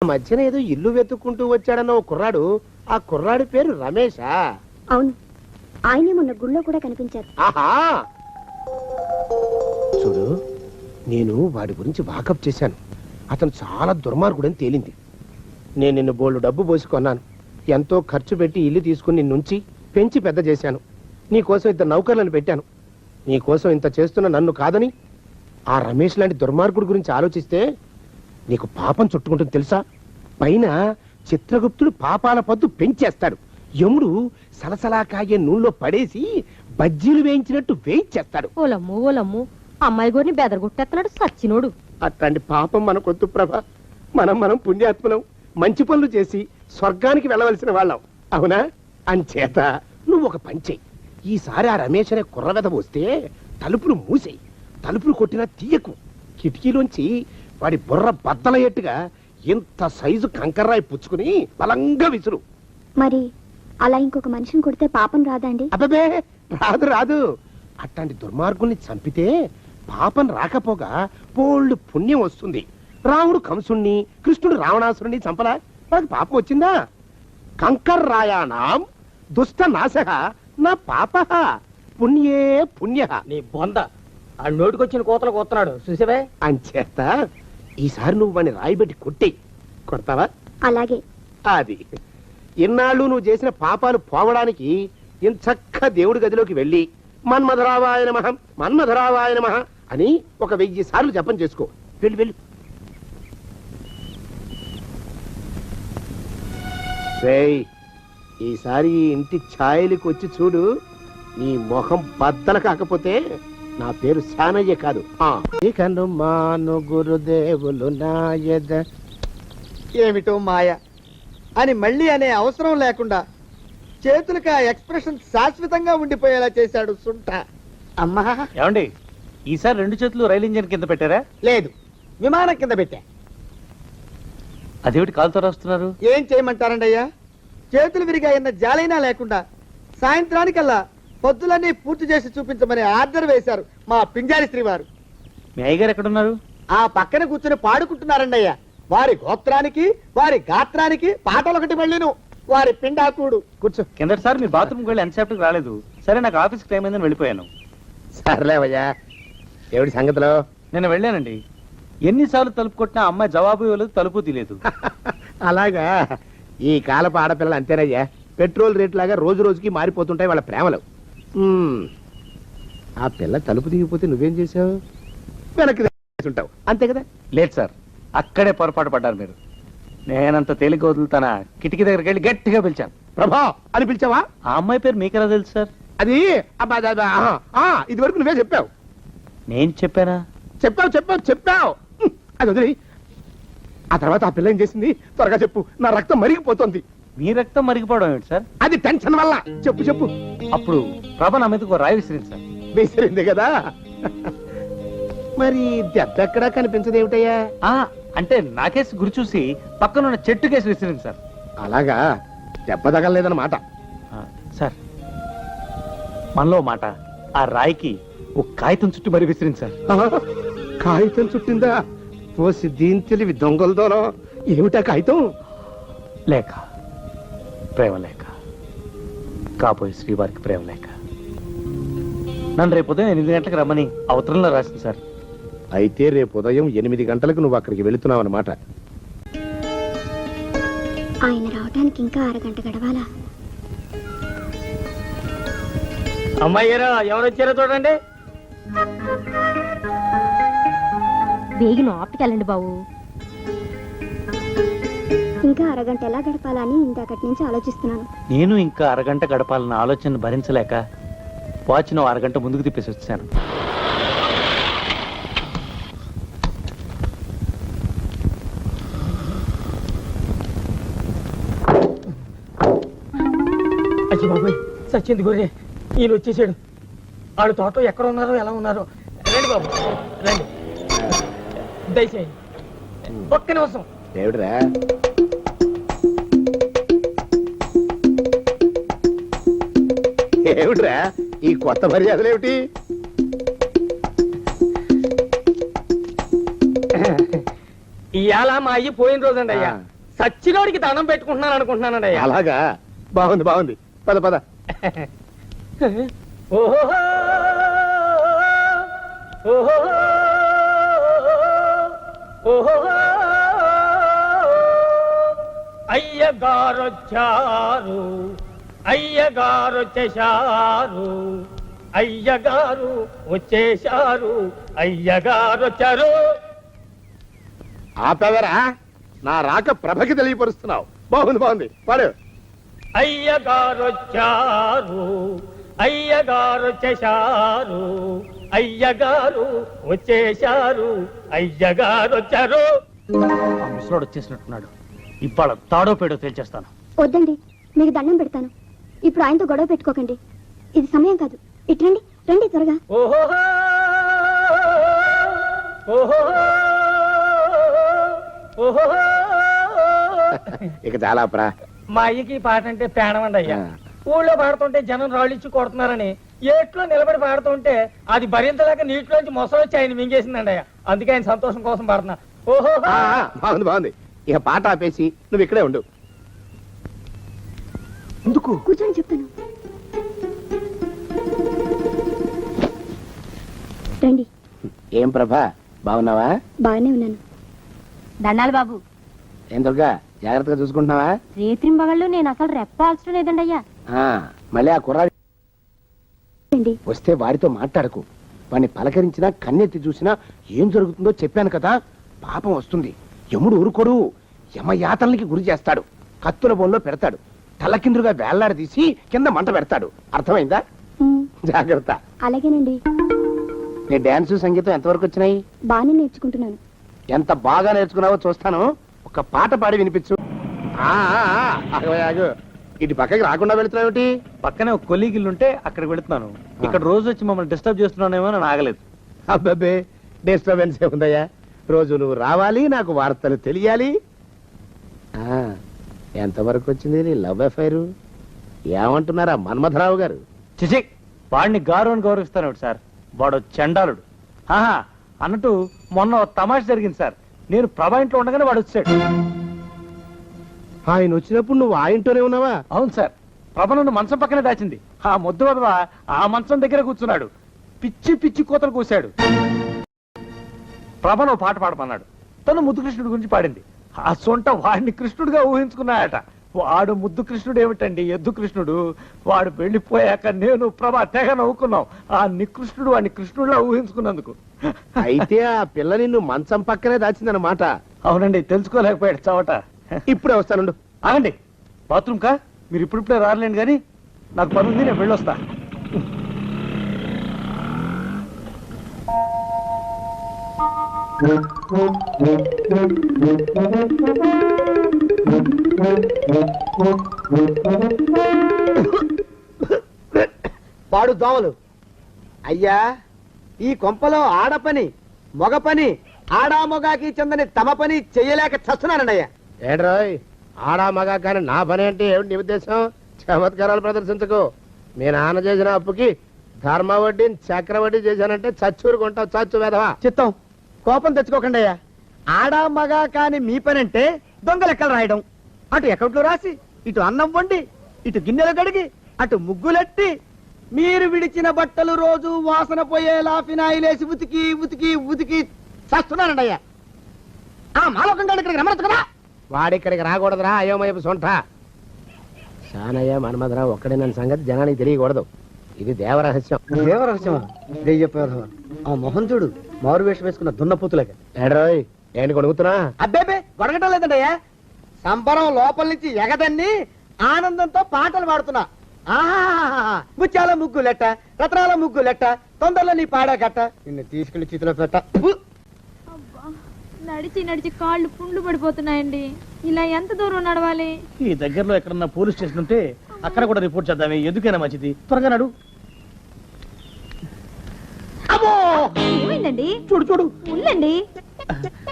మధ్యన ఏదో ఇల్లు వెతుక్కుంటూ వచ్చాడన్న ఓ కుర్రాడు, ఆ కుర్రాడి పేరు రమేషా? అవును, ఆయనే మొన్న గుళ్ళో కూడా కనిపించారు. ఆహా, చూడు, నేను వాడి గురించి వాకప్ చేశాను. అతను చాలా దుర్మార్గుడని తేలింది. నేను నిన్ను బోల్డు డబ్బు పోసుకున్నాను. ఎంతో ఖర్చు పెట్టి ఇల్లు తీసుకుని నిన్నుంచి పెంచి పెద్ద చేశాను. నీకోసం ఇద్దరు నౌకర్లను పెట్టాను. నీకోసం ఇంత చేస్తున్న నన్ను కాదని ఆ రమేష్ లాంటి దుర్మార్గుడి గురించి ఆలోచిస్తే నీకు పాపం చుట్టుకుంటుంది తెలుసా? పైన చిత్రగుప్తుడు పాపాల పద్దు పెంచేస్తాడు. యముడు సలసలా కాగే నూనెలో పడేసి బజ్జీలు వేయించినట్టు వేయించేస్తాడు. ఓలమ్ము ఓలమ్ము, అమ్మాయి గోరిని బెదరగొట్టేస్తున్నాడు సచ్చినోడు. అట్లాంటి పాపం మనకొద్దు ప్రభ. మనం పుణ్యాత్మలం, మంచి పనులు చేసి స్వర్గానికి వెళ్ళవలసిన వాళ్ళం, అవునా? అంచేత నువ్వు ఒక పని చెయ్యి. ఈసారి ఆ రమేష్ అనే కుర్రవెద వస్తే తలుపులు మూసేయి. తలుపులు కొట్టినా తీయకు. కిటికీలోంచి వాడి బుర్ర బద్దలయ్యేట్టుగా ఇంత సైజు కంకర్రాయి పుచ్చుకుని బలంగా విసురు. మరి అలా ఇంకొక మనిషిని కొడితే పాపం రాదండి? అబ్బే, రాదు. అట్లాంటి దుర్మార్గుల్ని చంపితే పాపం రాకపోగా బోల్డు పుణ్యం వస్తుంది. రాముడు కంసుణ్ణి, కృష్ణుడు రావణాసురుణ్ణి చంపలా, వాడికి పాపం వచ్చిందా? కంకర్రాయాణం దుష్ట నాశః నా పాపః పుణ్యే పుణ్యః. నీ బొంద ఆ నోటికొచ్చిన కోతలు కోస్తున్నాడు చూసావే. అంచేత ఈసారి నువ్వు వాడిని రాయిబెట్టి కొట్టేయి. కొడతావా? అలాగే. అది ఇన్నాళ్ళు నువ్వు చేసిన పాపాలు పోవడానికి ఇంచక్క దేవుడి గదిలోకి వెళ్ళి మన్మధరావాయ నమః మన్మధరావాయ నమః అని ఒక 1000 సార్లు జపం చేసుకో. వెళ్ళు. ఈసారి ఈ ఇంటి ఛాయలకు వచ్చి చూడు. నీ మొహం బద్దల కాకపోతే నా పేరు శానయ్య కాదు. ఇకను మాను గురుదేవులు నాయద. ఏమిటో మాయ అని మళ్ళీ అనే అవసరం లేకుండా చేతులకు ఆ ఎక్స్ప్రెషన్ శాశ్వతంగా ఉండిపోయేలా చేశాడు సుంఠ. అమ్మా ఏమండి, ఈసారి 2 చేతులు రైలు ఇంజన్ కింద పెట్టారా? లేదు, విమానం కింద పెట్టా. అదేమిటి కాలుతో రాస్తున్నారు? ఏం చేయమంటారండి అయ్యా, చేతులు విరిగాయన్న జాలైనా లేకుండా సాయంత్రానికల్లా పొద్దులన్నీ పూర్తి చేసి చూపించమని ఆర్డర్ వేశారు మా పింజారి శ్రీ వారు. మీ అయ్యగారు ఎక్కడున్నారు? ఆ పక్కన కూర్చొని పాడుకుంటున్నారండి అయ్యా. వారి గోత్రానికి వారి గాత్రానికి పాటలు ఒకటి మళ్ళీను వారి పిండాకుడు. కూర్చో. కిందటిసారి మీ బాత్రూమ్కి వెళ్ళి ఎంతసేపటికి రాలేదు. సరే, నాకు ఆఫీస్కి టైం అయిందని వెళ్ళిపోయాను. సర్లేవయ్యా, ఏమిటి సంగతిలో? నేను వెళ్ళానండి. ఎన్నిసార్లు తలుపు కొట్టినా అమ్మాయి జవాబు ఇవ్వలేదు, తలుపు తీయలేదు. అలాగా? ఈ కాలపు ఆడపిల్లలు అంతేనయ్యా. పెట్రోల్ రేట్ లాగా రోజు రోజుకి మారిపోతుంటాయి వాళ్ళ ప్రేమలు. ఆ పిల్ల తలుపు దిగిపోతే నువ్వేం చేసావు? వెనక్కి ఉంటావు, అంతే కదా? లేదు సార్, అక్కడే పొరపాటు పడ్డారు మీరు. నేనంత తేలిక వదులుతానా? కిటికీ దగ్గరికి వెళ్ళి గట్టిగా పిలిచాను. ప్రభా అని పిలిచావా? ఆ అమ్మాయి పేరు మీకెలా తెలుసు సార్? అది ఇది వరకు నువ్వే చెప్పావు. నేను చెప్పానా? చెప్పావు. అది వదిలి. ఆ తర్వాత ఆ పిల్ల ఏం చేసింది? త్వరగా చెప్పు, నా రక్తం మరిగిపోతుంది. మీ రక్తం మరిగిపోవడం ఏమిటి సార్? అది టెన్షన్ వల్ల. చెప్పు. అప్పుడు ప్రభ నా మీదకు రాయి విసిరింది సార్. విసిరింది కదా? మరి దెబ్బ ఎక్కడా కనిపించదు ఏమిటయ్యా? అంటే నాకేసి గురి చూసి పక్కనున్న చెట్టు కేసి విసిరింది సార్. అలాగా? దెబ్బ తగలలేదన్నమాట. సార్, మనలో మాట, ఆ రాయికి ఒక కాగితం చుట్టూ మరి విసిరింది సార్. కాగితం చుట్టిందా? పోసి దీని తెలివి దొంగలదోనో. ఏమిటా కాగితం? లేక, ప్రేమ లేక, కాబోయే శ్రీవారికి ప్రేమ లేక. నన్ను రేపు ఉదయం 8 గంటలకు రమ్మని అవతరంలో రాసింది సార్. అయితే రేపు ఉదయం 8 గంటలకు నువ్వు అక్కడికి వెళుతున్నావు అన్నమాట. ఆయన రావడానికి ఇంకా 1/2 గంట గడవాలా? అమ్మాయి ఎవరు వచ్చారో చూడండి. వేగిన ఆప్టికి వెళ్ళండి బాబు. ఇంకా 1/2 గంట ఎలా గడపాలని ఇందాకటి నుంచి ఆలోచిస్తున్నాను. నేను ఇంకా 1/2 గంట గడపాలన్న ఆలోచన భరించలేక వాచ్ను 1/2 గంట ముందుకు తిప్పేసి వచ్చాను. అచ్చి బాబాయ్, సచ్చింది గొర్రె. ఈయన వచ్చేసాడు. ఆడు తోట ఎక్కడ ఉన్నారో ఎలా ఉన్నారో. రండి బాబు, రండి, దయచేయండి. ఒక్క నిమిషం. ఏమిట్రా? ఏమిట్రా ఈ కొత్త మర్యాదలు ఏమిటి? ఇవాళ మా అయ్యి పోయిన రోజండి అయ్యా ఆ. సచ్చినోడికి దండం పెట్టుకుంటున్నాను అనుకుంటున్నానండి అయ్యా అలాగా బాగుంది బాగుంది పద పద ఓహో ఓహో ఓహో అయ్యగారొచ్చారు అయ్యగారు వచ్చేశారు అయ్యగారు వచ్చేశారు అయ్యగారు వచ్చారు. ఆపేవరా నా రాక ప్రభకి తెలియపరుస్తున్నావు. బాగుంది బాగుంది పాడు. అయ్యగారు వచ్చారు అయ్యగారు వచ్చేశారు అయ్యగారు వచ్చేశారు అయ్యగారు వచ్చారు. ఆ ముసలోడు వచ్చేసినట్టున్నాడు. ఇవాళ తాడో పేడో తేల్చేస్తాను. వద్దండి, మీకు దండం పెడతాను. ఇప్పుడు ఆయనతో గొడవ పెట్టుకోకండి. ఇది సమయం కాదు. ఇటు రండి, రండి త్వరగా. ఓహో ఓహో ఓహో ఇక చాలా ప్రా. మా అయ్యకి ఈ పాట అంటే పేడమండి అయ్యా. ఊళ్ళో పాడుతుంటే జనం రాళ్ళిచ్చి కొడుతున్నారని ఏట్లో నిలబడి పాడుతుంటే అది భరించలేక నీటిలోంచి మొసలొచ్చి ఆయన మింగేసిందండి అయ్యా. అందుకే ఆయన సంతోషం కోసం పాడుతున్నా. ఓహో బాగుంది బాగుంది. ఇక పాట ఆపేసి నువ్వు ఇక్కడే ఉండు. ఎందుకు? కూర్చొని చెప్తాను. రండి. ఏం ప్రభా బాగున్నావా? బాగానే ఉన్నాను. దండాలి బాబు. ఏం దుర్గా జాగ్రత్తగా చూసుకుంటున్నావా? రేత్రింబగళ్ళు నేను అసలు రెప్పాల్చడం లేదండి అయ్యా. మళ్ళీ ఆ కుర్రాడి రండి. వస్తే వాడితో మాట్లాడకు. వాడిని పలకరించినా కన్నెత్తి చూసినా ఏం జరుగుతుందో చెప్పాను కదా. పాపం వస్తుంది. యముడు ఊరుకోడు. యమయాతనలకి గురి చేస్తాడు. కత్తుల బొల్లో పెడతాడు. తలకిందులుగా వేళ్లాడదీసి కింద మంట పెడతాడు. అర్థమైందా? ఉమ్, జాగ్రత్త. అలాగేనండి. నీ డాన్స్ సంగీతం ఎంతవరకు వచ్చినాయి? బాగానే నేర్చుకుంటున్నాను. ఎంత బాగా నేర్చుకున్నావో చూస్తాను. ఒక పాట పాడి వినిపించు. ఆగు. ఇటు పక్కకి రాకుండా వెళుతున్నావుటి? పక్కనే ఒక కొలీగిల్లుంటే అక్కడికి వెళుతున్నాను. ఇక్కడ రోజు వచ్చి మమ్మల్ని డిస్టర్బ్ చేస్తున్నానేమో అని ఆగలేదు. అబ్బబ్బే డిస్టర్బెన్స్ ఏముందయ్యా? రోజు నువ్వు రావాలి, నాకు వార్తలు తెలియాలి. ఎంతవరకు వచ్చింది నీ లవ్ అఫైర్? ఏమంటున్నారా మన్మథరావు గారు? చిచి, వాడిని గారు అని గౌరవిస్తాను సార్. వాడు చండాలుడు. ఆహా అన్నట్టు మొన్న ఓ తమాష జరిగింది సార్. నేను ప్రభా ఇంట్లో ఉండగానే వాడు వచ్చాడు. ఆయన వచ్చినప్పుడు నువ్వు ఆ ఇంట్లోనే ఉన్నావా? అవును సార్. ప్రభ నన్ను మంచం పక్కనే దాచింది. ఆ మొద్దు వదవ ఆ మంచం దగ్గర కూర్చున్నాడు. పిచ్చి పిచ్చి కోతలు కూశాడు. ప్రభను ఓ పాట పాడమన్నాడు. తను ముద్దు కృష్ణుడి గురించి పాడింది. ఆ సొంట వాడిని కృష్ణుడిగా ఊహించుకున్నాయట. వాడు ముద్దు కృష్ణుడు ఏమిటండి, ఎద్దు కృష్ణుడు. వాడు వెళ్ళిపోయాక నేను ప్రభా తెగ నవ్వుకున్నాం. ఆ నికృష్ణుడు వాడిని కృష్ణుడిలా ఊహించుకున్నందుకు. అయితే ఆ పిల్ల నిన్ను మంచం పక్కనే దాచిందన్నమాట. అవునండి, తెలుసుకోలేకపోయాడు చవట. ఇప్పుడే వస్తానుండు. ఆగండి, బాత్రూమ్ కా? మీరు ఇప్పుడిప్పుడే రాలేండి కానీ నాకు పని ఉంది, నేను వెళ్ళొస్తా. పాడు దోమలు. అయ్యా, ఈ కొంపలో ఆడపని మగ పని ఆడా మొగాకి చెందని తమ పని చెయ్యలేక చస్తున్నానండి అయ్యా. ఏడ్రాయ్, ఆడా మగా కానీ నా పని అంటే ఏమిటి నీ ఉద్దేశం? చమత్కారాలు ప్రదర్శించకు. మీ నాన్న చేసిన అప్పుకి ధర్మ వడ్డీ చక్రవడ్డీ చేశానంటే చచ్చూరుకుంటావు. చచ్చు వెధవా. చిత్తం, కోపం తెచ్చుకోకండి అయ్యా. ఆడా మగా కాని మీ పని అంటే దొంగ లెక్కలు రాయడం. అటు అకౌంట్లో రాసి, ఇటు అన్నం వండి, ఇటు గిన్నెలు కడిగి, అటు ముగ్గులెట్టి, మీరు విడిచిన బట్టలు రోజు వాసన పోయేలా ఫినాయిలేసి ఉతికి ఉతికి ఉతికి చస్తున్నానండి అయ్యా. ఆ మాలోకం గారు ఇక్కడికి రమ్మనొచ్చు కదా. వాడిక్కడికి రాకూడదురా అయోమయపు సొంట. శానయ్య మన్మధరావు ఒక్కడే నన్ను సంగతి జనానికి తెలియకూడదు. ఇది దేవరహస్యం. దేవరహస్యమా? దెయ్యపేదవా. ఆ మొహం చూడు, మారు వేషం వేసుకున్న దున్నపోతులేక. ఏడ్రాయ్, ఏంటి కొడుకుతున్నా? అబ్బేబే గొడగటం లేదండి అయ్యా. సంబరం లోపల నుంచి ఎగదన్ని ఆనందంతో పాటలు పాడుతున్నా. ఆహా, ముత్యాల ముగ్గులెట్ట, రత్నాల ముగ్గులెట్ట, తొందరలో నీ పాడా కట్ట, నిన్ను తీసుకెళ్లి చేతిలో పెట్ట. నడిచి నడిచి కాళ్ళు పుండ్లు పడిపోతున్నాయండి. ఇలా ఎంత దూరం నడవాలి? ఈ దగ్గరలో ఎక్కడన్నా పోలీస్ స్టేషన్ ఉంటే అక్కడ కూడా రిపోర్ట్ చేద్దామే. ఎందుకైనా మంచిది. త్వరగా నడు. ఏమైందండి? చూడు చూడు, ఉండండి,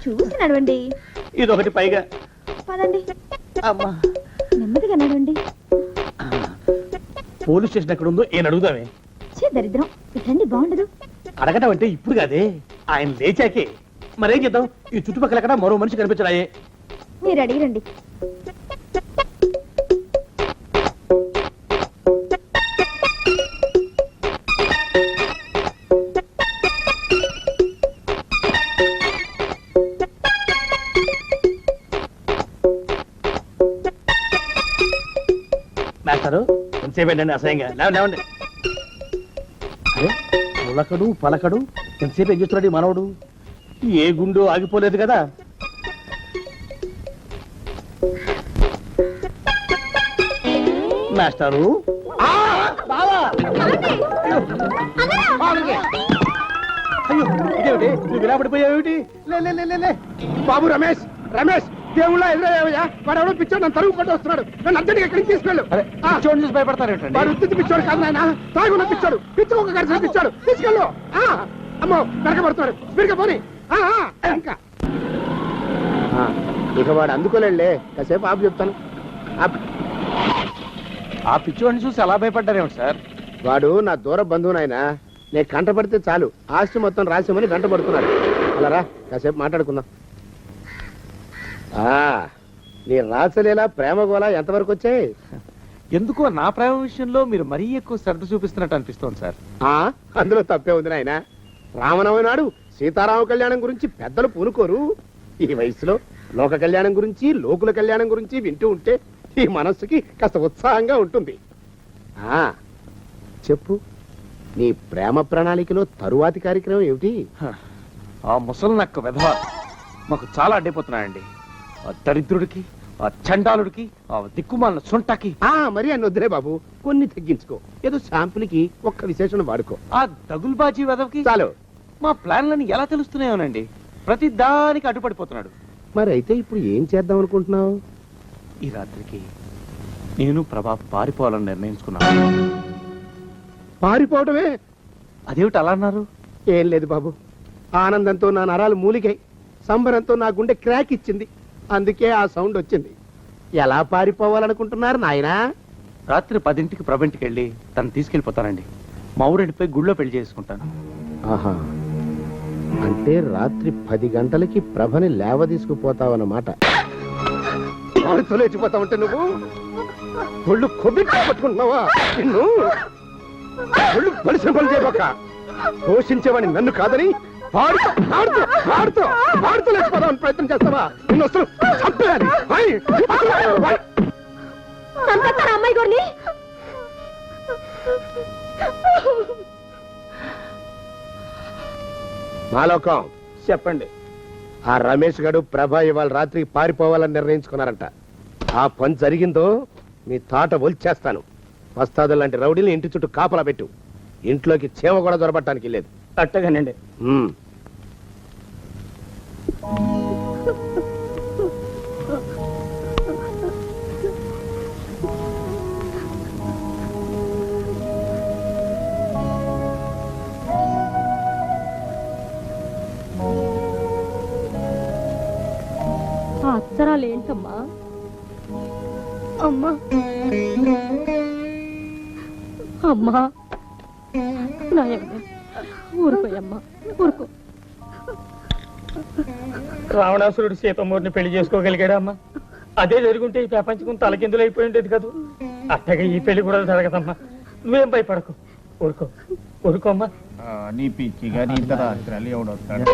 చూసి నడవండి. ఇదొకటి పైగా. పదండి, అమ్మా, నెమ్మదిగా నడవండి. పోలీస్ స్టేషన్ ఎక్కడ ఉందో ఏం అడుగుదామే. చే దరిద్రం, ఇటండి బాగుండదు. అడగటం అంటే ఇప్పుడు కాదే, ఆయన లేచాకే. మరేం చేద్దాం, ఈ చుట్టుపక్కల ఎక్కడ మరో మనిషి కనిపించడాయే. మీరు అడిగిరండి. మాస్టారు ఎంతసేపు ఏంటండి అసహ్యంగా, లేవండి లేవండి. అరే ఉలకడు పలకడు, ఎంతసేపు ఏం చేస్తున్నాడు ఈ మనవడు? ఏ గుండు ఆగిపోలేదు కదా. మాస్టారు అయ్యో ఇదేమిటి, నువ్వు ఇలా పడిపోయావేమిటి? లే లే లే, లే లే బాబు రమేష్, రమేష్ దేవుళ్ళ ఎదురయ్యా, వాడు ఎవడో పిచ్చోడు నన్ను తరుగు కొట్టి వస్తున్నాడు. నన్ను అర్జెంట్గా ఎక్కడికి తీసుకెళ్ళు. పిచ్చోడిని చూసి భయపడతారేంటండి? వాడు ఉత్తి పిచ్చోడు కాదు నాయన, తాగున్న పిచ్చోడు, పిచ్చి ఒక గడిచిన పిచ్చోడు. తీసుకెళ్ళు. అమ్మో నరకబడుతున్నాడు, స్పీడ్గా పోనీ. ఇంకా ఇక వాడు అందుకోలేడులే, కాసేపు ఆపు చెప్తాను. ఆ పిచ్చోడిని చూసి ఎలా భయపడ్డారేమిటి సార్? వాడు నా దూర బంధువు నాయన, నేను కంటపడితే చాలు ఆస్తి మొత్తం రాసామని వెంట పడుతున్నాడు. అలా రా, కాసేపు మాట్లాడుకుందాం. నీ రాసలేలా ప్రేమ గోళ ఎంతవరకు వచ్చాయి? ఎందుకో నా ప్రేమ విషయంలో మీరు మరీ ఎక్కువ శ్రద్ధ చూపిస్తున్నట్టు అనిపిస్తోంది సార్. అందులో తప్పే ఉంది నాయన. రామనవమి నాడు సీతారామ కళ్యాణం గురించి పెద్దలు పూనుకోరు. ఈ వయసులో లోక కళ్యాణం గురించి, లోకుల కళ్యాణం గురించి వింటూ ఉంటే ఈ మనస్సుకి కాస్త ఉత్సాహంగా ఉంటుంది. చెప్పు, నీ ప్రేమ ప్రణాళికలో తరువాతి కార్యక్రమం ఏమిటి? ఆ ముసలి నక్క విధవ మాకు చాలా అడ్డైపోతున్నాయండి. ఆ దరిద్రుడికి, ఆ చండాలుడికి, ఆ దిక్కుమాలిన సొంటకి. మరి అని వద్దులే బాబు, కొన్ని తగ్గించుకో. ఏదో శాంపుల్కి ఒక్క విశేషణ వాడుకో. ఆ దగుల్బాజీ వెధవకి చాలు. మా ప్లాన్లని ఎలా తెలుస్తున్నాయోనండి? ప్రతి దానికి అడ్డుపడిపోతున్నాడు. మరి అయితే ఇప్పుడు ఏం చేద్దాం అనుకుంటున్నావు? ఈ రాత్రికి నేను ప్రభా పారిపోవాలని నిర్ణయించుకున్నాను. పారిపోవటమే? అదేమిటి అలా అన్నారు? ఏం లేదు బాబు, ఆనందంతో నా నరాలు మూలిగాయి, సంబరంతో నా గుండె క్రాక్ ఇచ్చింది, అందుకే ఆ సౌండ్ వచ్చింది. ఎలా పారిపోవాలనుకుంటున్నారు నాయనా? రాత్రి 10ంటికి ప్రభంటికి వెళ్ళి తను తీసుకెళ్లిపోతానండి. మా ఊరెండిపోయి గుళ్ళో పెళ్లి చేసుకుంటాను. ఆహా, అంటే రాత్రి 10 గంటలకి ప్రభని లేవ తీసుకుపోతావన్నమాట. లేచిపోతా ఉంటే నువ్వు ఒళ్ళు కొబ్బిట్టు పట్టుకుంటున్నావా? నిన్ను ఒళ్ళు పరిశ్రమ పని చేయబోక, పోషించేవాడిని నన్ను కాదని వాడుతూ లేచిపోదామని ప్రయత్నం చేస్తావా? నిన్ను అసలు చంపేయాలి. అమ్మాయి గారిని మాలోకం చెప్పండి. ఆ రమేష్ గడు ప్రభ ఇవాళ రాత్రి పారిపోవాలని నిర్ణయించుకున్నారంట. ఆ పని జరిగిందో మీ తాట ఒలిచేస్తాను. వస్తాదు లాంటి రౌడీని ఇంటి చుట్టూ కాపలా పెట్టు. ఇంట్లోకి చేమ కూడా దొరబట్టడానికి లేదు. అట్టగానండి. అక్షరాలు ఏంటమ్మా? అమ్మా అమ్మా నాయమ్మ, ఊరుకోయమ్మా, ఊరుకో. రావణాసురుడు సీతమ్మూరిని పెళ్లి చేసుకోగలిగాడా అమ్మా? అదే జరుగుంటే ఈ ప్రపంచం తలకిందులు అయిపోయి ఉండేది కాదు. అట్టగా ఈ పెళ్లి కూడా జరగదమ్మా. నువ్వేం భయపడకు, ఊరుకో ఊరుకోమ్మా. నీ పిచ్చిగా నీ రాత్రాలు ఎవడొస్తాడు?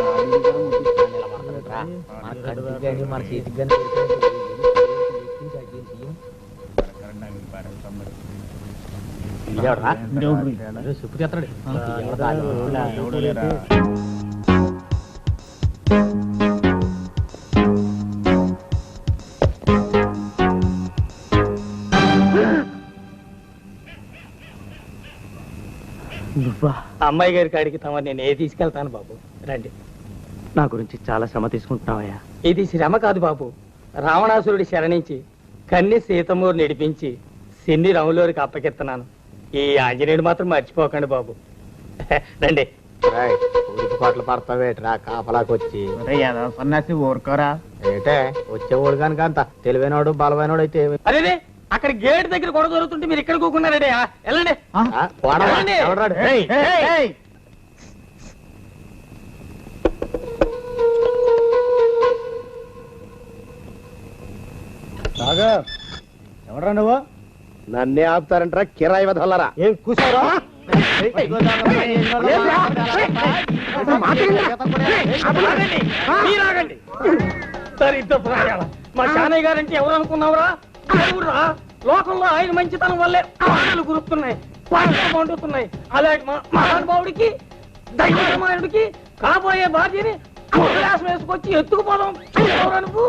అమ్మాయి గారి కాడికి తమ నేను తీసుకెళ్తాను బాబు. రండి. నా గురించి చాలా శ్రమ తీసుకుంటున్నావయ్యా. ఇది శ్రమ కాదు బాబు, రావణాసురుడి శరణించి కన్ని సీతమ్మూరు నడిపించి సిన్ని రాములోరికి అప్పకెత్తనాను. ఈ ఆంజనేయుడు మాత్రం మర్చిపోకండి బాబు. రండి. పాటలు పడతావేట్రా కాపలాకొచ్చి? సన్నాసి ఊరుకోరా. ఏటే వచ్చేవాడు కనుక అంత తెలివైనవాడు బలమైనవాడు అయితే అదే అక్కడ గేట్ దగ్గర గొడవ జరుగుతుంటే మీరు ఇక్కడ కూకున్నారండి. వెళ్ళండి. రాగా ఎవరా నువ్వు నన్నే ఆపుతారంటారా కిరాయి వదలరా ఏం కూసారా మీరాగండి దరిద్ర ప్రాయాల మా శానయ్య గారంటే ఎవరు అనుకున్నావురా ఎవరురా లోకంలో ఆయన మంచితనం వల్లే ఆటలు గురుతున్నాయి పాటలు పండుతున్నాయి అలాంటి మహానుభావుడికి దైవమాయుడికి కాబోయే భార్యని అవకాశం వేసుకొచ్చి ఎత్తుకుపోదాం నువ్వు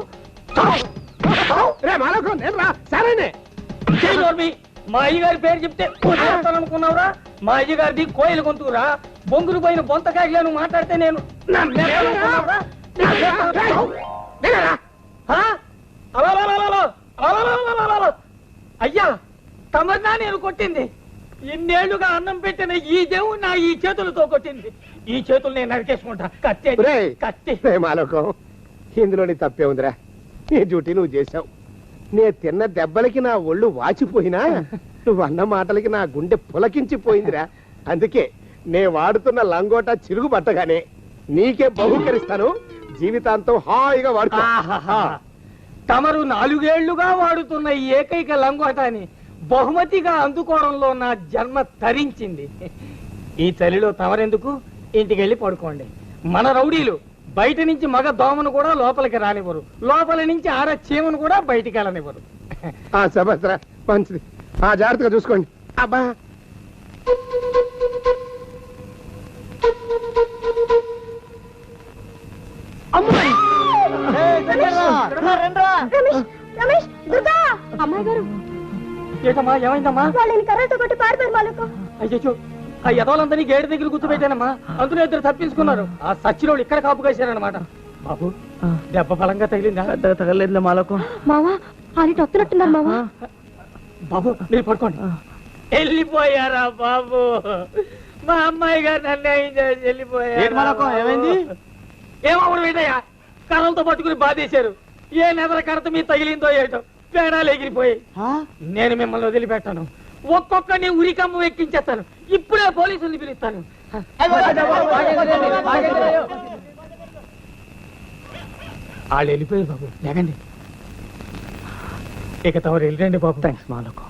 రే మాలకం నేను రా సరేనే మా అయ్యగారి పేరు చెప్తే అనుకున్నావురా మా అయ్యగారిది కోయిల గొంతుకురా బొంగులు పోయిన బొంతకాయలు నువ్వు మాట్లాడితే నేను నమ్మేనుకున్నావురా? ఆ? అలలలలల, అలలలలల. అయ్యా తమన్నా నేను కొట్టింది ఇన్నేళ్లుగా అన్నం పెట్టిన ఈ దేవుడు నా ఈ చేతులతో కొట్టింది ఈ చేతులు నేను నరికేసుకుంటా కత్తి రేయ్, కత్తి రే మాలకం ఇందులోని తప్పే ఉందిరా నీ డ్యూటీ నువ్వు చేసావు నే తిన్న దెబ్బలకి నా ఒళ్ళు వాచిపోయినా నువ్వు అన్న మాటలకి నా గుండె పులకించిపోయిందిరా అందుకే నే వాడుతున్న లంగోటా చిరుగు పట్టగానే నీకే బహుకరిస్తాను జీవితాంతం హాయిగా వాడుకో ఆహాహా. తమరు 4 ఏళ్లుగా వాడుతున్న ఈ ఏకైక లంగోటాని బహుమతిగా అందుకోవడంలో నా జన్మ తరించింది ఈ చలిలో తమరెందుకు ఇంటికి వెళ్ళి పడుకోండి మన రౌడీలు బయట నుంచి మగ దోమను కూడా లోపలికి రానివ్వరు లోపల నుంచి ఆడ చీమను కూడా బయటికి వెళ్ళనివ్వరు ఆ సభద్ర మంచిది ఆ జాగ్రత్తగా చూసుకోండి అబ్బా రమేష్ రమేష్ దుర్గా అమ్మాయి గారు ఏటమ్మా ఏమైందమ్మా వాళ్ళని కర్రతో కొట్టి పారిపోయారు మాలకు అయ్యో ఆ యదవులందరినీ గేటు దగ్గర కూర్చోబెట్టానమ్మా అందులో 2 తప్పించుకున్నారు ఆ సచ్చినోళ్ళు ఇక్కడ కాపు కాశారనమాట బాబు దెబ్బ బలంగా తగిలిందా తగలేదు మాలకు మావా అని వస్తున్నట్టున్నారు మావా బాబు మీరు పడుకోండి వెళ్ళిపోయారా బాబు మా అమ్మాయి గారు అన్యాయం చేసి వెళ్ళిపోయారు ఏమైంది ఏమవుడు ఏంటయ్యా కర్రలతో పట్టుకుని బాధేశారు ఏ నెదర కడత మీద తగిలిందో ఏటో పేడాలు ఎగిరిపోయి నేను మిమ్మల్ని వదిలిపెట్టాను ఒక్కొక్కరిని ఉరికమ్మ ఎక్కించేస్తాను ఇప్పుడే పోలీసుల్ని పిలుస్తాను వాళ్ళు వెళ్ళిపోయారు బాబు లేకండి ఇక తమరు వెళ్ళండి బాబు థ్యాంక్స్ మాలకు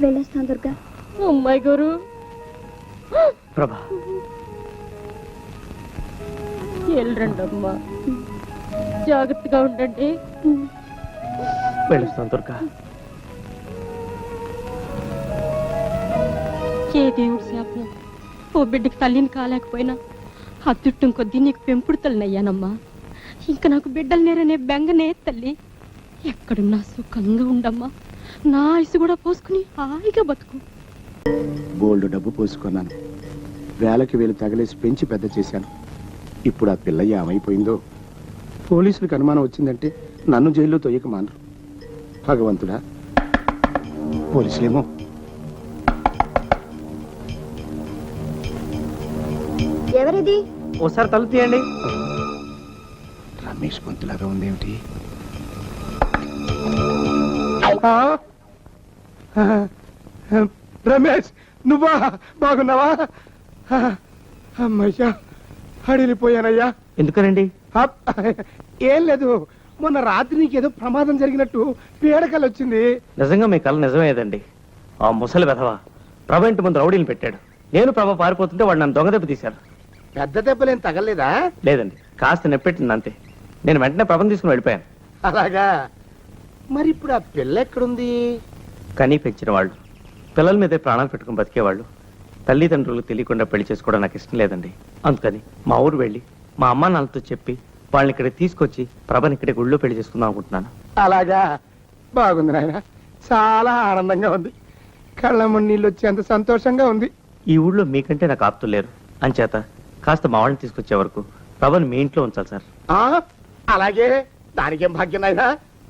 వెళ్ళొస్తాను దుర్గా అమ్మాయి గారు ప్రభా వెళ్ళండి అమ్మా జాగ్రత్తగా ఉండండి వెళ్ళొస్తాను దుర్గా ఏ దేవుడి శాపం ఓ బిడ్డకి తల్లిని కాలేకపోయినా అత్యుట్టం కొద్దీ నీకు పెంపుడు తల్లినయ్యానమ్మా ఇంకా నాకు బిడ్డలు నేరనే బెంగనే తల్లి ఎక్కడున్నా సుఖంగా ఉండమ్మా నా ఆయుసు కూడా పోసుకుని హాయిగా బతుకు బోల్డ్ డబ్బు పోసుకున్నాను వేలకి వేలు తగలేసి పెంచి పెద్ద చేశాను ఇప్పుడు ఆ పిల్ల ఏమైపోయిందో పోలీసులకు అనుమానం వచ్చిందంటే నన్ను జైల్లో తొయ్యక మానరు భగవంతుడా పోలీసులేమో ఎవరిది ఒకసారి తలుపు తీయండి రమేష్ గొంతులాగా ఉందేమిటి రమేష్ నువ్వా బాగున్నావా అమ్మయ్యా అడిలిపోయానయ్యా ఎందుకనండి ఏం లేదు మొన్న రాత్రి నీకేదో ప్రమాదం జరిగినట్టు పీడకలు వచ్చింది నిజంగా మీ కళ నిజమేదండి ఆ ముసలి వెధవ ప్రభ ఇంటి ముందు రౌడీని పెట్టాడు నేను ప్రభ పారిపోతుంటే వాడు నన్ను దొంగ దెబ్బ తీశారు పెద్ద దెబ్బలేం తగలేదా లేదండి కాస్త నెప్పెట్టింది అంతే నేను వెంటనే ప్రభను తీసుకుని వెళ్ళిపోయాను అలాగా మరి ఇప్పుడు ఆ పిల్ల ఎక్కడుంది కనీ పెంచిన వాళ్ళు పిల్లల మీదే ప్రాణాలు పెట్టుకుని బతికేవాళ్ళు తల్లిదండ్రులకు తెలియకుండా పెళ్లి చేసుకోవడం నాకు ఇష్టం లేదండి అందుకని మా ఊరు వెళ్ళి మా అమ్మా నాన్నతో చెప్పి వాళ్ళని ఇక్కడ తీసుకొచ్చి ప్రభని ఇక్కడ గుళ్ళో పెళ్లి చేసుకుందాం అనుకుంటున్నాను అలాగా బాగుంది నాయన చాలా ఆనందంగా ఉంది కళ్ళ నీళ్ళు వచ్చేంత సంతోషంగా ఉంది ఈ ఊళ్ళో మీకంటే నాకు ఆప్తులు లేరు అంచేత కాస్త మా వాళ్ళని తీసుకొచ్చే వరకు ప్రభని మీ ఇంట్లో ఉంచాలి సార్ ఆ అలాగే దానికేం భాగ్యం నాయనా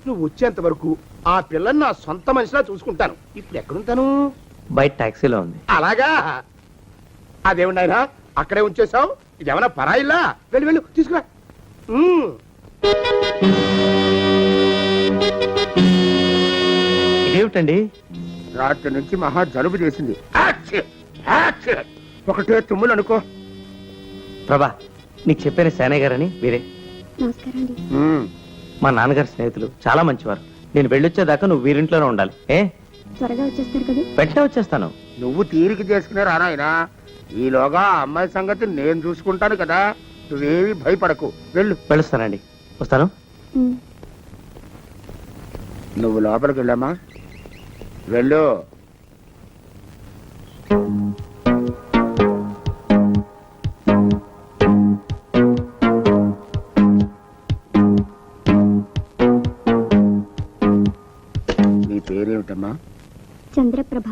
నువ్వు వచ్చేంత వరకు ఆ పిల్లని నా సొంత మనిషిలా చూసుకుంటాను ఇప్పుడు ఎక్కడుంటాను బయట టాక్సీలో ఉంది అలాగా అదేమిటి నాయనా అక్కడే ఉంచేసావు ఇదేమన్నా పరాయిల్లా వెళ్ళి వెళ్ళు తీసుకురా ఇదేమిటండి రాత్రి నుంచి మహా జలుబు చేసింది ఒకటే తుమ్ములు అనుకో ప్రభా నీకు చెప్పాను సేనయ్య గారని వీరే నమస్కారం అండి మా నాన్నగారి స్నేహితులు చాలా మంచివారు నేను వెళ్ళొచ్చేదాకా నువ్వు వీరింట్లోనే ఉండాలి. త్వరగా వచ్చేస్తారు కదా. వెంటనే వచ్చేస్తాను. నువ్వు తీరిక చేసుకునే రానాయనా, ఈలోగా ఆ అమ్మాయి సంగతి నేను చూసుకుంటాను కదా, నువ్వేమీ భయపడకు. వెళ్ళు. వెళ్ళొస్తానండి. వస్తాను. ఉమ్. నువ్వు లోపలికి వెళ్ళమ్మా, వెళ్ళు. నీ పేరేమిటమ్మా? చంద్రప్రభ.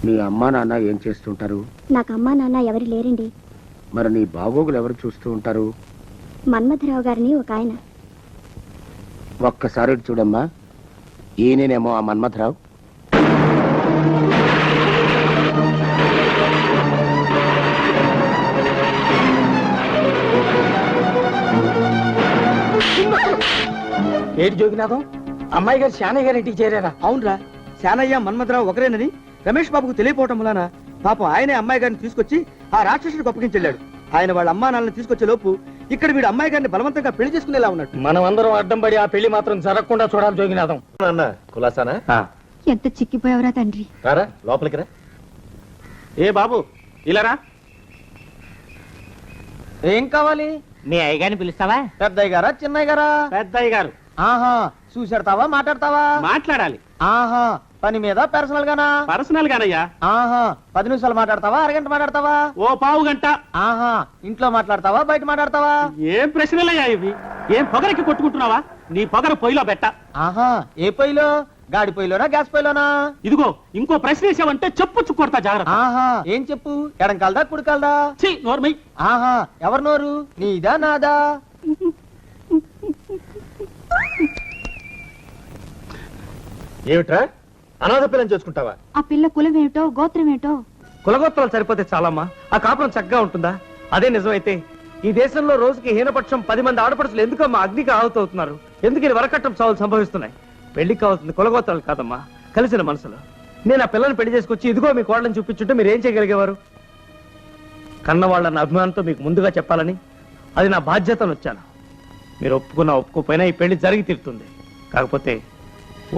మీ అమ్మా నాన్న ఏం చేస్తుంటారు? నాకు అమ్మా నాన్న ఎవరు లేరండి. మరి నీ బాగోగులు ఎవరు చూస్తూ ఉంటారు? మన్మథరావు గారిని ఒక ఆయన. ఒక్కసారి ఇటు చూడమ్మా, ఈయనేమో ఆ మన్మథరావు. ఏంటి జోగినాథం, అమ్మాయి గారు శానయ్య గారి ఇంటికి చేరారా? అవునరా, శానయ్య మన్మథరావు ఒకరేనని రమేష్ బాబుకు తెలియపోవటం వలన పాపం ఆయనే అమ్మాయి గారిని తీసుకొచ్చి ఆ రాక్షసుడికి అప్పగించెళ్ళాడు. ఆయన వాళ్ళ అమ్మా నాన్నని తీసుకొచ్చే లోపు ఇక్కడ వీడు అమ్మాయి గారిని బలవంతంగా పెళ్లి చేసుకునేలా ఉన్నట్టు. మనం అందరం అడ్డం పడి ఆ పెళ్లి మాత్రం జరగకుండా చూడాలి జోగినాథం. కులాసానా? ఎంత చిక్కిపోయావరా తండ్రి. రారా లోపలికి రా. ఏ బాబు, ఇలా రా. ఏం కావాలి? మీ అయ్యగారిని పిలుస్తావా? పెద్దయ్య గారా చిన్నయ్య గారా? పెద్దయ్య గారు. ఆహా, చూసాడతావా మాట్లాడతావా? మాట్లాడాలి. ఆహా, పని మీద పర్సనల్ గానా? పర్సనల్ గానయ్యా. ఆహా, 10 నిమిషాలు మాట్లాడతావా, అరగంట మాట్లాడతావా? ఓ పావు గంట. ఆహా, ఇంట్లో మాట్లాడతావా బయట మాట్లాడతావా? ఏం ప్రశ్నలయ్యా ఇవి? ఏం పొగరికి కొట్టుకుంటున్నావా? నీ పొగర పొయ్యిలో పెట్ట. ఆహా, ఏ పొయ్యిలో? గాడి పొయ్యిలోనా గ్యాస్ పొయ్యిలోనా? ఇదిగో ఇంకో ప్రశ్న వేసావంటే చెప్పొచ్చు కొడతా జాగ్రత్త. ఆహా, ఏం చెప్పు? ఎడం కాలదా కుడి కాలదా? ఛీ, నోర్మై. ఆహా, ఎవరి నోరు? నీదా నాదా? ఏమిట్రా అనాథ పిల్లని చేసుకుంటావా? ఆ పిల్ల కులం ఏమిటో గోత్రం ఏమిటో? కులగోత్రాలు సరిపోతే చాలమ్మా, ఆ కాపురం చక్కగా ఉంటుందా? అదే నిజమైతే ఈ దేశంలో రోజుకి హీనపక్షం 10 మంది ఆడపడుచులు ఎందుకమ్మా అగ్నికి ఆహుతవుతున్నారు? ఎందుకు ఈ వరకట్నం చావులు సంభవిస్తున్నాయి? పెళ్లికి కావాల్సింది కులగోత్రాలు కాదమ్మా, కలిసిన మనసులు. నేను ఆ పిల్లని పెళ్లి చేసుకొచ్చి ఇదిగో మీ కోళ్ళని చూపించుంటే మీరు ఏం చేయగలిగేవారు? కన్నవాళ్ళన్న అభిమానంతో మీకు ముందుగా చెప్పాలని, అది నా బాధ్యతను వచ్చాను. మీరు ఒప్పుకున్నా ఒప్పుకోపోయినా ఈ పెళ్లి జరిగి తీరుతుంది. కాకపోతే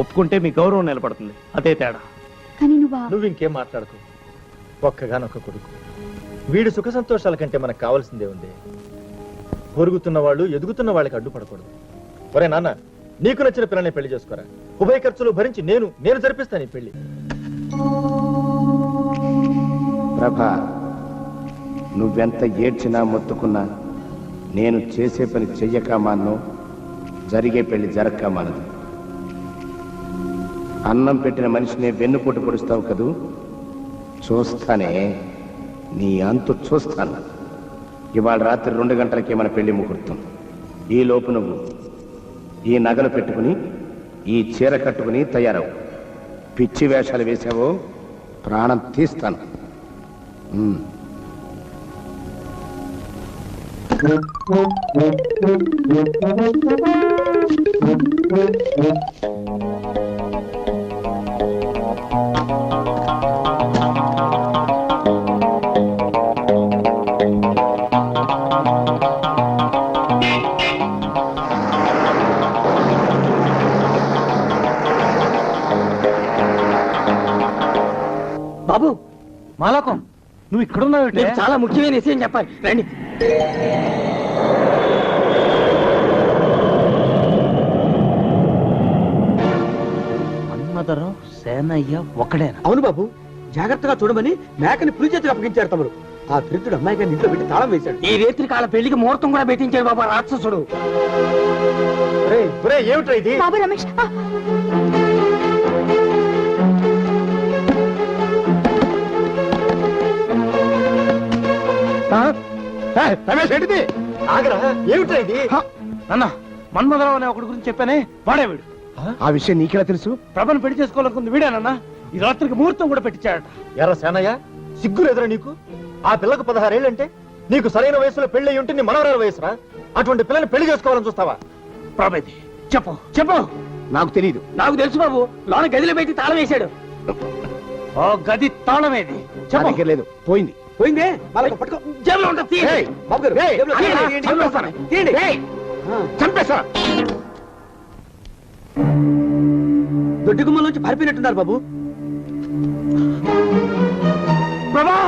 ఒప్పుకుంటే మీ గౌరవం నిలబడుతుంది, అదే తేడా. కానీ నువ్వు నువ్వు ఇంకేం మాట్లాడకు. ఒక్కగానొక్క కొడుకు, వీడి సుఖ సంతోషాల కంటే మనకు కావాల్సిందే ఉంది. పొరుగుతున్న వాళ్ళు ఎదుగుతున్న వాళ్ళకి అడ్డుపడకూడదు. ఒరే నాన్న, నీకు నచ్చిన పిల్లని పెళ్లి చేసుకోరా. ఉభయ ఖర్చులు భరించి నేను జరిపిస్తాను ఈ పెళ్లి. ప్రభా, నువ్వెంత ఏడ్చినా మొత్తుకున్నా నేను చేసే పని చెయ్యక మాను, జరిగే పెళ్లి జరక్క మానదు. అన్నం పెట్టిన మనిషిని వెన్నుపోటు పొడుస్తావు కదూ, చూస్తానే, నీ అంతు చూస్తాను. ఇవాళ రాత్రి 2 గంటలకే మన పెళ్లి ముహూర్తం. ఈ లోపు నువ్వు ఈ నగలు పెట్టుకుని ఈ చీర కట్టుకుని తయారవు. పిచ్చి వేషాలు వేసావో ప్రాణం తీస్తాను. బాబు, మాలకం, నువ్వు ఇక్కడున్నావు? చాలా ముఖ్యమైన విషయం చెప్పాలి, రండి. మన్మథరావు సేనయ్య ఒకడేనా? అవును బాబు, జాగ్రత్తగా చూడమని మేకని పులి చేతికి అప్పగించారు తమరు. ఆ దరిద్రుడు అమ్మాయి గారిని ఇంట్లో పెట్టి తాళం వేశాడు. ఈ రేత్రి కాల పెళ్లికి ముహూర్తం కూడా పెట్టించాడు బాబా రాక్షసుడు. ఏమిట్రా ఇది? బాబు రమేష్, రమేష్ ఏంటిది? ఆగరా, ఏమిట్రా ఇది? అన్న, మన్మథరావు అనే ఒకటి గురించి చెప్పానే, వాడే వీడు. ఆ విషయం నీకెలా తెలుసు? ప్రభను పెళ్లి చేసుకోవాలనుకుంది వీడేనన్నా. ఈ రాత్రికి ముహూర్తం కూడా పెట్టించాడట. ఎర్ర సేనయ్య, సిగ్గులు ఎదురా నీకు? ఆ పిల్లకు 16 ఏళ్ళంటే నీకు సరైన వయసులో పెళ్లి అయి ఉంటే నీ మనవరాల వయసురా. అటువంటి పిల్లని పెళ్లి చేసుకోవాలని చూస్తావా? ప్రభేది చెప్పు చెప్పు. నాకు తెలియదు. నాకు తెలుసు బాబు, లోన గదిలో పెట్టి తాళం వేశాడు. ఓ గది తాళమేది చెప్పు. లేదు, పోయింది. పోయిందే, వాళ్ళకు పట్టుకో. జేబులో ఉంటుంది, తీయండి. ఏయ్, బాబు గారు, ఏయ్, జేబులో అయ్యా, తీయండి, చంపేస్తాను. తీయండి. ఏయ్, చంపేస్తా. దొడ్డి గుమ్మలోంచి పారిపోయినట్టున్నారు బాబు. ప్రభా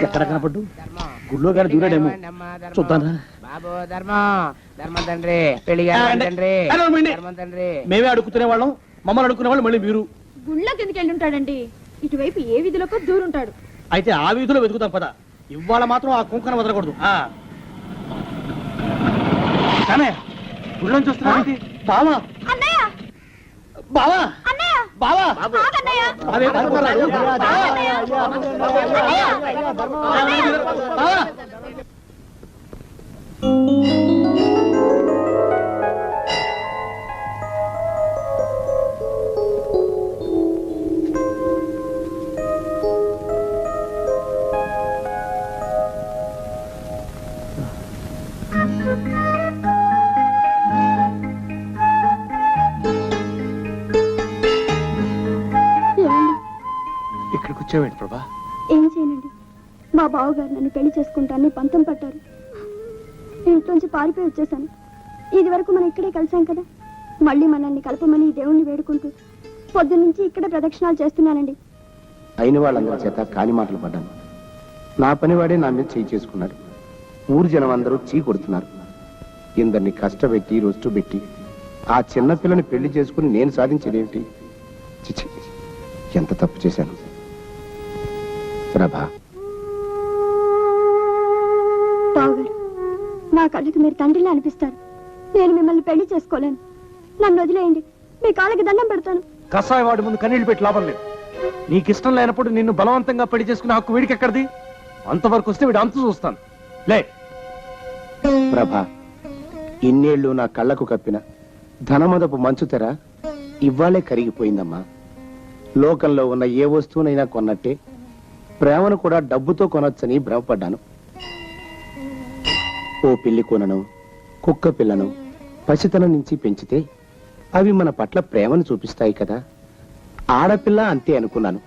ఎక్కడ కనపడ్డు? గుళ్ళో గారు దూరాడేమో, చూద్దానా? మేమే అడుగుతునే వాళ్ళం, మమ్మల్ని అడుగుకునే వాళ్ళు మళ్ళీ మీరు. గుళ్ళో కిందకి వెళ్ళి ఉంటాడండి. ఇటువైపు ఏ వీధిలోకో దూరుంటాడు. అయితే ఆ వీధిలో వెతుకుతాం పద. ఇవాళ మాత్రం ఆ కుంకన వదలకూడదు. గుళ్ళని చూస్తున్నా బావా, అన్నయ్య, బావా, అన్నయ్య, బావా, ఆగన్నయ్య. అదే పడుకున్నాడు. బావా. ఇక్కడికి వచ్చావేంటి ప్రభా? ఏం చేయనండి, మా బావగారు నన్ను పెళ్లి చేసుకుంటానని పంతం పట్టారు. ఇంట్లోంచి పారిపోయి వచ్చేసాను. ఇది వరకు మనం ఇక్కడే కలిసాం కదా, మళ్ళీ మనల్ని కలపమని ఈ దేవుణ్ణి వేడుకుంటూ పొద్దున్నుంచి ఇక్కడే ప్రదక్షిణాలు చేస్తున్నానండి. అయిన వాళ్ళందరి చేత కాని మాటలు పడ్డాను. నా పనివాడే నా మీద చేయి చేసుకున్నాడు. ఊరు జనం అందరూ చీ కొడుతున్నారు. ఇందరిని కష్టపెట్టి రొస్టు పెట్టి ఆ చిన్న పిల్లని పెళ్లి చేసుకుని నేను సాధించేదేమిటి? చిచి, ఎంత తప్పు చేశాను. ప్రభా, బావగారు, నా కళ్ళకి మీరు తండ్రిలా అనిపిస్తారు. నేను మిమ్మల్ని పెళ్లి చేసుకోలేను. నన్ను వదిలేయండి, మీ కాళ్ళకి దండం పెడతాను. కషాయ వాడి ముందు కన్నీళ్లు పెట్టి లాభం లేదు. నీకు ఇష్టం లేనప్పుడు నిన్ను బలవంతంగా పెళ్లి చేసుకునే హక్కు వీడికి ఎక్కడిది? అంతవరకు వస్తే వీడు అంతు చూస్తాను. లే ప్రభా, ఇన్నేళ్లు నా కళ్ళకు కప్పిన ధనమదపు మంచు తెర ఇవ్వాలే కరిగిపోయిందమ్మా. లోకంలో ఉన్న ఏ వస్తువునైనా కొన్నట్టే ప్రేమను కూడా డబ్బుతో కొనొచ్చని భ్రమపడ్డాను. ఓ పిల్లి కొనను, కుక్క పిల్లను పసితనం నుంచి పెంచితే అవి మన పట్ల ప్రేమను చూపిస్తాయి కదా. ఆడపిల్ల అంతే అనుకున్నాను.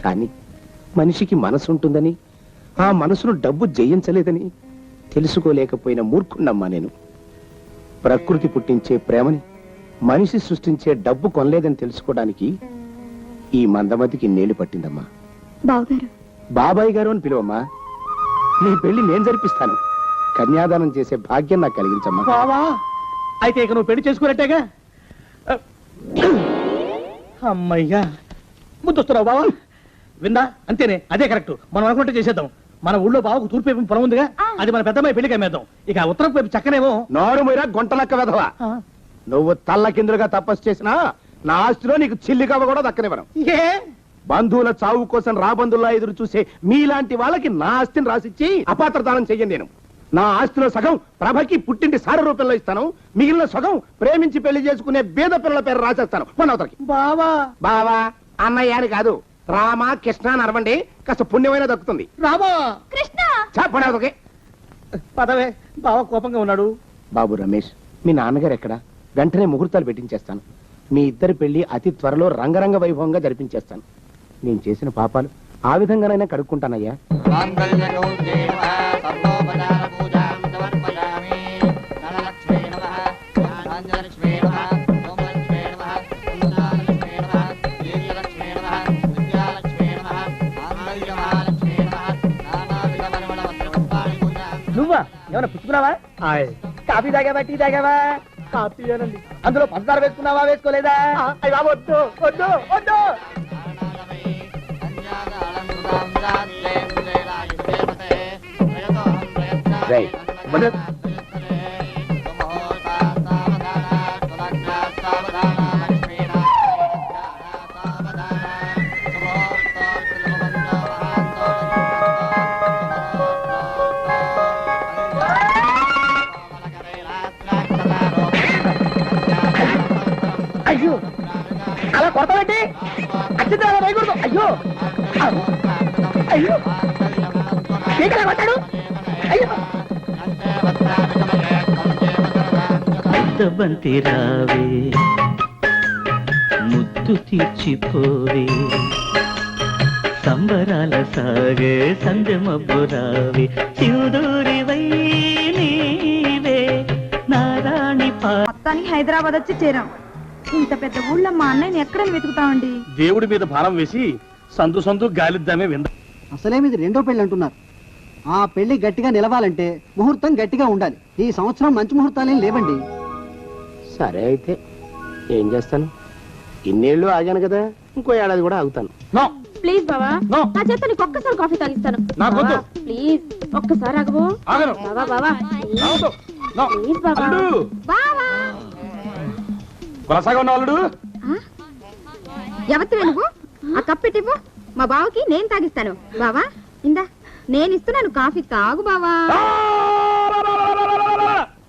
కానీ మనిషికి మనసు ఉంటుందని, ఆ మనసును డబ్బు జయించలేదని తెలుసుకోలేకపోయిన మూర్ఖున్నమ్మా నేను. ప్రకృతి పుట్టించే ప్రేమని మనిషి సృష్టించే డబ్బు కొనలేదని తెలుసుకోవడానికి ఈ మందమతికి నేలు పట్టిందమ్మా. బావగారు, బాబాయ్ గారు అని పిలువమ్మా. నీ పెళ్లి నేను జరిపిస్తాను. కన్యాదానం చేసే భాగ్యం నాకు కలిగించమ్మా. బావా, అయితే ఇక నువ్వు పెళ్లి చేసుకున్నట్టేగా? అమ్మయ్యా, ముద్దొస్తున్నావు బావా. విందా, అంతేనే, అదే కరెక్ట్. మనం అనుకుంటే చేసేద్దాం. మన ఊళ్ళో బావకు తూర్పు వైపు పొలం ఉందిగా, అది మన పెద్దమ్మాయి పెళ్లికి అమ్మేద్దాం. ఇక ఉత్తరం వైపు చక్కనేమో. నోరు మీరా గొంటలక్క వెధవా. నువ్వు తల్ల కిందులుగా తపస్సు చేసినా నా ఆస్తిలో నీకు చిల్లికవ్వ కూడా దక్కనివ్వను. ఏ బంధువుల చావు కోసం రాబంధుల్లా ఎదురు చూసే మీలాంటి వాళ్ళకి నా ఆస్తిని రాసిచ్చి అపాత్రదానం చెయ్యను నేను. నా ఆస్తిలో సగం ప్రభకి పుట్టింటి సార రూపంలో ఇస్తాను, మిగిలిన సగం ప్రేమించి పెళ్లి చేసుకునే బీద పిల్లల పేరు రాసేస్తాను. పొన్నవతలకి బావా, బావా అన్నయ్య అని కాదు, రామ కృష్ణ అని అరవండి, కాస్త పుణ్యమైన దక్కుతుంది. రామా, కృష్ణ, పొన్నవతలకి పదవే. బావ కోపంగా ఉన్నాడు. బాబు రమేష్, మీ నాన్నగారు ఎక్కడ? వెంటనే ముహూర్తాలు పెట్టించేస్తాను. మీ ఇద్దరి పెళ్లి అతి త్వరలో రంగరంగ వైభవంగా జరిపించేస్తాను. నేను చేసిన పాపాలు ఆ విధంగానైనా కడుక్కుంటానయ్యా. నువ్వా ఏమైనా పుచ్చుకున్నావా? కాఫీ తాగావా, టీ తాగావా? కాఫీ అనండి. అందులో పంచదార వేసుకున్నావా, వేసుకోలేదా? వద్దు వద్దు వద్దు. అయ్యో, అలా కొడతావేంటి? అచ్చింది అలా వేయకూడదు. అయ్యో అయ్యో, ఏంటి కొట్టాడు? అయ్యో, బంతి రావే ముద్దు తీర్చిపోవే సంబరాల సాగే సంధ్య మబ్బురావి సింధూరివై నీవే నారాణి మొత్తానికి హైదరాబాద్ వచ్చి చేరాం. ఇంత పెద్ద ఊళ్ళో మా అన్నయ్యని ఎక్కడ వెతుకుతామండి? దేవుడి మీద భారం వేసి సందు గాలిద్దామే వింద. అసలేమిది రెండో పెళ్లి అంటున్నారు. ఆ పెళ్లి గట్టిగా నిలవాలంటే ముహూర్తం గట్టిగా ఉండాలి. ఈ సంవత్సరం మంచి ముహూర్తాలేం లేవండి. సరే అయితే ఏం చేస్తాను, ఇన్నేళ్ళు ఆగాను కదా, ఇంకో ఏడాది కూడా ఆగుతాను. ప్లీజ్ బావా, No. నా చేత నీకు ఒక్కసారి కాఫీ తాగిస్తాను. నాకొద్దు. ప్లీజ్ ఒక్కసారి ఆగవు. ఆగను. బావా బావా రావద్దు. No. ప్లీజ్ బావా. అల్లుడు. బావా కొనసాగా ఉన్న అల్లుడు. ఎవరివి నువ్వు? ఆ కప్పెట్టివ్వు, మా బావకి నేను తాగిస్తాను. బావా ఇందా, నేను ఇస్తున్నాను కాఫీ, తాగు బావా.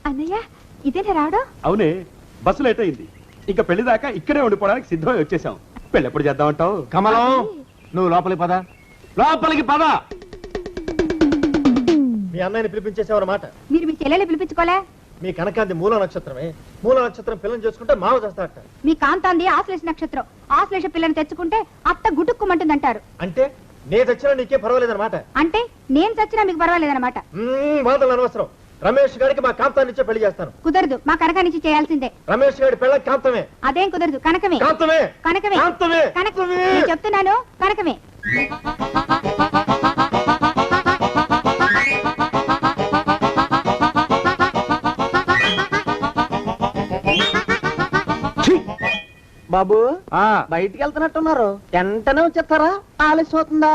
అన్నయ్య ఇదేనా రావడం? అవునే, బస్సు లేట్ అయింది. ఇంకా పెళ్లి దాకా ఇక్కడే ఉండిపోవడానికి సిద్ధమై వచ్చేసాం. పెళ్ళి ఎప్పుడు చేద్దామంటావు? కమలం, నువ్వు లోపలికి పద. లోపలికి పద. మీ అన్నయ్యని పిలిపించేసేవారన్నమాట. మీరు మీ చెల్లెలు పిలిపించుకోలే? మీ కనకాంతి మూల నక్షత్రమే. మూల నక్షత్రం పిల్లని చేసుకుంటే మావ చేస్తాడట. మీ కాంతాంది ఆశ్లేష నక్షత్రం. ఆశ్లేష పిల్లని తెచ్చుకుంటే అత్త గుటుక్కుమంటుందంటారు. అంటే నేను తెచ్చినా నీకే పర్వాలేదన్నమాట. అంటే నేను చచ్చినా మీకు పర్వాలేదన్నమాట. వాదనలు అనవసరం. రమేష్ గారికి మా కాంతాన్నిచ్చే పెళ్లి చేస్తాను. కుదరదు, మా కనకానిచ్చి చేయాల్సిందే. రమేష్ గారి పెళ్ళ కాంతమే. అదేం కుదరదు, కనకమే. కాంతమే. కనకమే. కాంతమే. కనకమే. నేను చెప్తున్నాను, కనకమే. బాబు బయటికి వెళ్తున్నట్టున్నారు, వెంటనే వచ్చేస్తారా? ఆలస్యం అవుతుందా?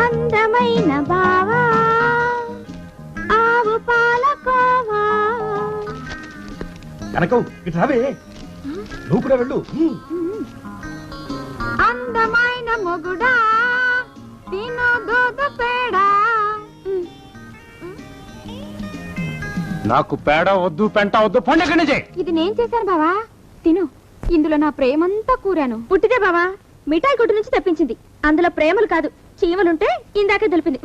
అందమైన బావా ఆవు పాలకోవా. కనకం ఇటు రావే, నువ్వు కూడా వెళ్ళు. అందమైన మొగుడా తిను దూద పేడా. నాకు పేడ వద్దు, పెంట వద్దు, పండుగ నుంచి. ఇది నేను చేశాను బావా, తిను. ఇందులో నా ప్రేమంతా కూరాను. పుట్టిదే బావా, మిఠాయి కొట్టు నుంచి తెప్పించింది. అందులో ప్రేమలు కాదు, చీమలుంటే ఇందాకే తెలిపింది.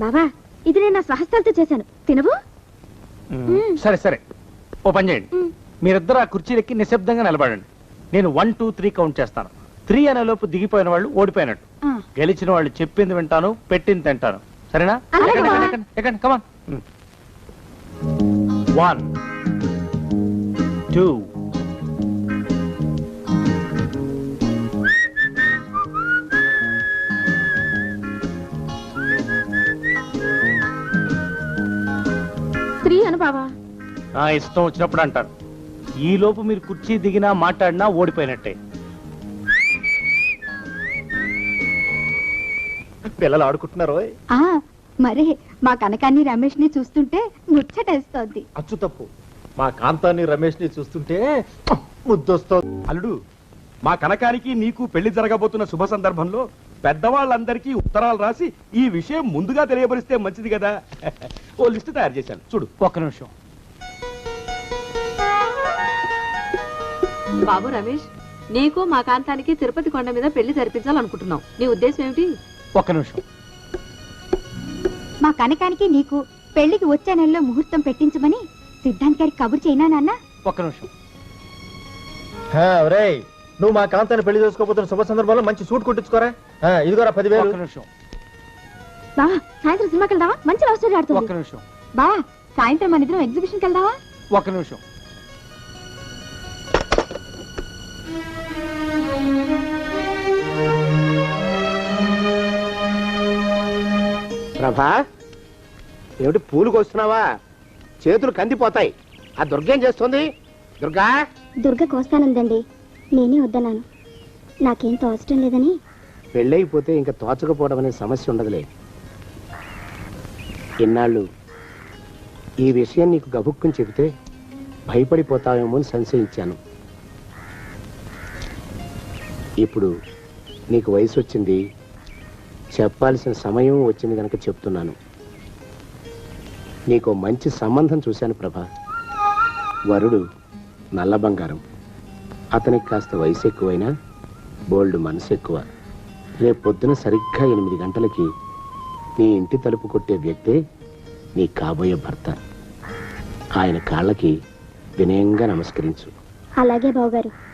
బావా ఇది నేను నా స్వహస్తాలతో చేశాను, తినవు? సరే సరే, ఓ పని చేయండి. మీరిద్దరు ఆ కుర్చీలెక్కి నిశ్శబ్దంగా నిలబడండి. నేను 1, 2, 3 కౌంట్ చేస్తాను. 3 అనే లోపు దిగిపోయిన వాళ్ళు ఓడిపోయినట్టు. గెలిచిన వాళ్ళు చెప్పింది వింటాను, పెట్టింది తింటాను. సరేనా? ఎక్కండి, కమాన్. 1, 2. స్త్రీ అను బావా. నా ఇష్టం వచ్చినప్పుడు అంటారు. ఈ లోపు మీరు కుర్చీ దిగినా మాట్లాడినా ఓడిపోయినట్టే. పిల్లలు ఆడుకుంటున్నారు. మరే మా కనకాన్ని రమేష్ ని చూస్తుంటే ముచ్చటేస్తోంది. అచ్చు తప్పు. మా కాంతాన్ని రమేష్ ని చూస్తుంటే ముద్దొస్తోంది. అల్లుడు, మా కనకానికి నీకు పెళ్లి జరగబోతున్న శుభ సందర్భంలో పెద్దవాళ్ళందరికీ ఉత్తరాలు రాసి ఈ విషయం ముందుగా తెలియబరిస్తే మంచిది కదా. ఓ లిస్ట్ తయారు చేశాను, చూడు. ఒక్క నిమిషం. బాబు రమేష్, నీకు మా కాంతానికి తిరుపతి కొండ మీద పెళ్లి జరిపించాలనుకుంటున్నాం. నీ ఉద్దేశం ఏమిటి? ఒక్క నిమిషం. మా కనకానికి నీకు పెళ్లికి వచ్చే నెలలో ముహూర్తం పెట్టించమని సిద్ధాంత్ గారికి కబురు చేయనా నాన్న? ఒక్క నిమిషం. ఒరేయ్, నువ్వు మా కాంతాన్ని పెళ్లి చేసుకోబోతున్న శుభ సందర్భంలో మంచి సూట్ కుట్టించుకోరా. ఇదిగోరా 10,000. ఒక్క నిమిషం. బావా సాయంత్రం సినిమాకి వెళ్దావా? మంచి లవ్ స్టోరీ ఒక్క ఆడుతుంది. నిమిషం. బావా సాయంత్రం మన ఇద్దరం ఎగ్జిబిషన్కి వెళ్దావా? ఒక్క నిమిషం. ప్రభా, ఏమిటి పూలు కోస్తున్నావా? చేతులు కందిపోతాయి. ఆ దుర్గేం చేస్తుంది? దుర్గా, దుర్గ కోస్తానందండి, నేనే వద్దన్నాను. నాకేం తోచడం లేదని. పెళ్ళైపోతే ఇంకా తోచకపోవడం అనే సమస్య ఉండదులే. ఇన్నాళ్ళు ఈ విషయం నీకు గబుక్కుని చెబితే భయపడిపోతావేమో అని సంశయించాను. ఇప్పుడు నీకు వయసు వచ్చింది, చెప్పాల్సిన సమయం వచ్చింది కనుక చెప్తున్నాను. నీకు మంచి సంబంధం చూశాను ప్రభా. వరుడు నల్ల బంగారం. అతనికి కాస్త వయసు ఎక్కువైనా బోల్డ్ మనసు ఎక్కువ. రేపు పొద్దున సరిగ్గా 8 గంటలకి నీ ఇంటి తలుపు కొట్టే వ్యక్తే నీ కాబోయే భర్త. ఆయన కాళ్ళకి వినయంగా నమస్కరించు. అలాగే బావగారు.